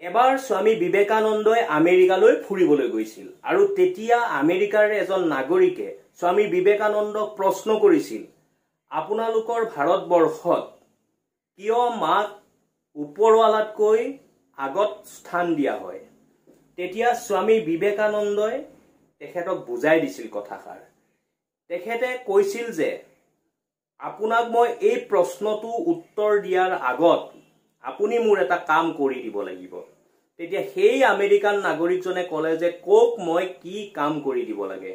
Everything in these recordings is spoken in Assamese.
এবাৰ স্বামী বিবেকানন্দই আমেৰিকালৈ ফুৰিবলৈ গৈছিল আৰু তেতিয়া আমেৰিকাৰ এজন নাগৰিকে স্বামী বিবেকানন্দক প্ৰশ্ন কৰিছিল, আপোনালোকৰ ভাৰতবৰ্ষত কিয় মাক ওপৰৱালাতকৈ আগত স্থান দিয়া হয়? তেতিয়া স্বামী বিবেকানন্দই তেখেতক বুজাই দিছিল কথাষাৰ। তেখেতে কৈছিল যে আপোনাক মই এই প্ৰশ্নটো উত্তৰ দিয়াৰ আগত আপুনি মোৰ এটা কাম কৰি দিব লাগিব। তেতিয়া সেই আমেৰিকান নাগৰিকজনে ক'লে যে কোক মই কি কাম কৰি দিব লাগে?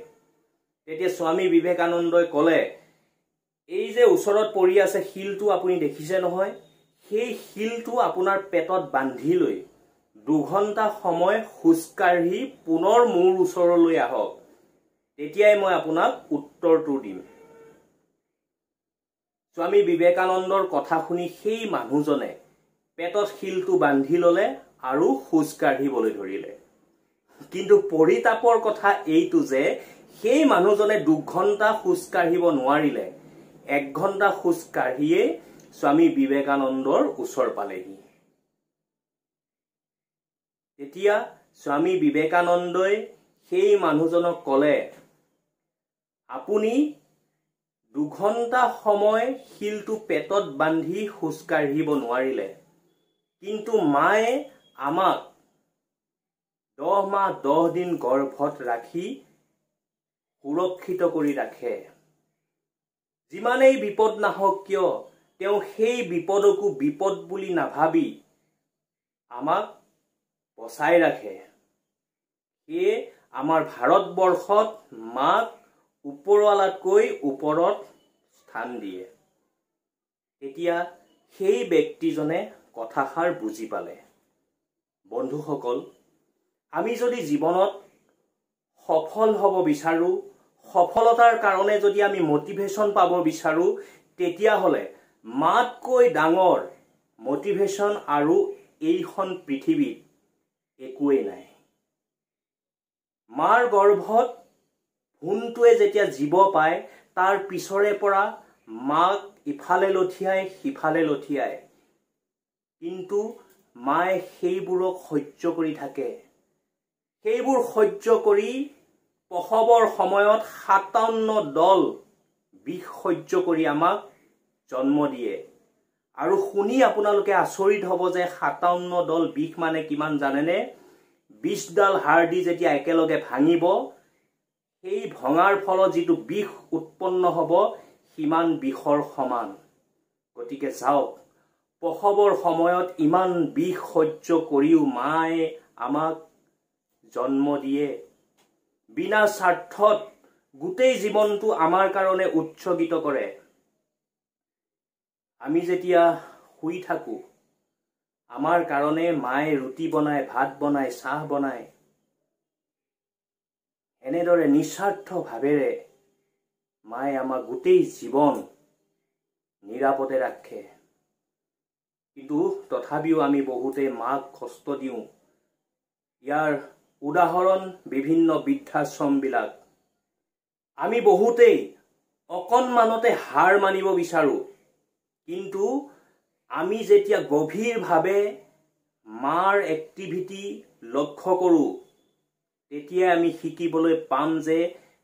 তেতিয়া স্বামী বিবেকানন্দই ক'লে, এই যে ওচৰত পৰি আছে শিলটো আপুনি দেখিছে নহয়, সেই শিলটো আপোনাৰ পেটত বান্ধি লৈ 2 ঘণ্টা সময় খোজকাঢ়ি পুনৰ মোৰ ওচৰলৈ আহক, তেতিয়াই মই আপোনাক উত্তৰটো দিম। স্বামী বিবেকানন্দৰ কথা শুনি সেই মানুহজনে পেটত শিলটো বান্ধি ল'লে আৰু খোজকাঢ়িবলৈ ধৰিলে। কিন্তু পৰিতাপৰ কথা এইটো যে সেই মানুহজনে 2 ঘণ্টা খোজকাঢ়িব নোৱাৰিলে। 1 ঘণ্টা খোজকাঢ়িয়ে স্বামী বিবেকানন্দৰ ওচৰ পালেহি। তেতিয়া স্বামী বিবেকানন্দই সেই মানুহজনক ক'লে, আপুনি 2 ঘণ্টা সময় শিলটো পেটত বান্ধি খোজকাঢ়িব নোৱাৰিলে, কিন্তু মায়ে আমাক 10 মাহ 10 দিন গৰ্ভত ৰাখি সুৰক্ষিত কৰি ৰাখে। যিমানেই বিপদ নাহক কিয় তেওঁ সেই বিপদকো বিপদ বুলি নাভাবি আমাক বচাই ৰাখে। সেয়ে আমাৰ ভাৰতবৰ্ষত মাক ওপৰৱালাতকৈ ওপৰত স্থান দিয়ে। এতিয়া সেই ব্যক্তিজনে কথাষাৰ বুজি পালে। বন্ধুসকল, আমি যদি জীৱনত সফল হ'ব বিচাৰো, সফলতাৰ কাৰণে যদি আমি মটিভেশ্যন পাব বিচাৰো, তেতিয়াহ'লে মাতকৈ ডাঙৰ মটিভেশ্যন আৰু এইখন পৃথিৱীত একোৱেই নাই। মাৰ গৰ্ভত ভ্ৰূণটোৱে যেতিয়া জীৱ পায়, তাৰ পিছৰে পৰা মাক ইফালে লঠিয়াই সিফালে লঠিয়াই, কিন্তু মায়ে সেইবোৰক সহ্য কৰি থাকে। সেইবোৰ সহ্য কৰি প্ৰসৱৰ সময়ত 57 দল বিষ সহ্য কৰি আমাক জন্ম দিয়ে। আৰু শুনি আপোনালোকে আচৰিত হ'ব যে 57 দল বিষ মানে কিমান জানেনে? 20 ডাল হাড়দি যেতিয়া একেলগে ভাঙিব, সেই ভঙাৰ ফলত যিটো বিষ উৎপন্ন হ'ব সিমান বিষৰ সমান। গতিকে যাওক, প্ৰসৱৰ সময়ত ইমান বিষ সহ্য কৰিও মায়ে আমাক জন্ম দিয়ে। বিনা স্বাৰ্থত গোটেই জীৱনটো আমাৰ কাৰণে উৎসৰ্গিত কৰে। আমি যেতিয়া শুই থাকো, আমাৰ কাৰণে মায়ে ৰুটি বনায়, ভাত বনায়, চাহ বনায়। এনেদৰে নিস্বাৰ্থ ভাৱেৰে মায়ে আমাক গোটেই জীৱন নিৰাপদে ৰাখে। কিন্তু তথাপিও আমি বহুতে মাক কষ্ট দিওঁ। ইয়াৰ উদাহৰণ বিভিন্ন বৃদ্ধাশ্ৰমবিলাক। আমি বহুতেই অকণমানতে হাৰ মানিব বিচাৰো, কিন্তু আমি যেতিয়া গভীৰভাৱে মাৰ এক্টিভিটি লক্ষ্য কৰোঁ, তেতিয়া আমি শিকিবলৈ পাম যে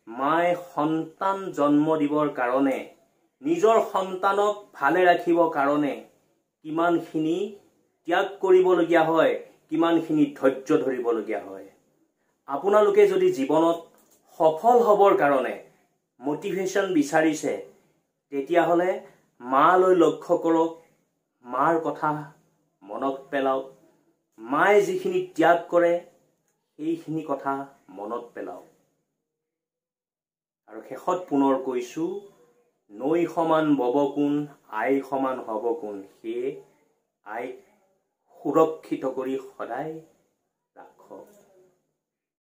মায়ে সন্তান জন্ম দিবৰ কাৰণে, নিজৰ সন্তানক ভালে ৰাখিবৰ কাৰণে কিমানখিনি ত্যাগ কৰিবলগীয়া হয়, কিমানখিনি ধৈৰ্য ধৰিবলগীয়া হয়। আপোনালোকে যদি জীৱনত সফল হ'বৰ কাৰণে মটিভেশ্যন বিচাৰিছে, তেতিয়াহ'লে মালৈ লক্ষ্য কৰক, মাৰ কথা মনত পেলাওক। মায়ে যিখিনি ত্যাগ কৰে সেইখিনি কথা মনত পেলাওক। আৰু শেষত পুনৰ কৈছো, নৈ সমান বব কোন, আই সমান হ'ব কোন। সেয়ে আইক সুৰক্ষিত কৰি সদায়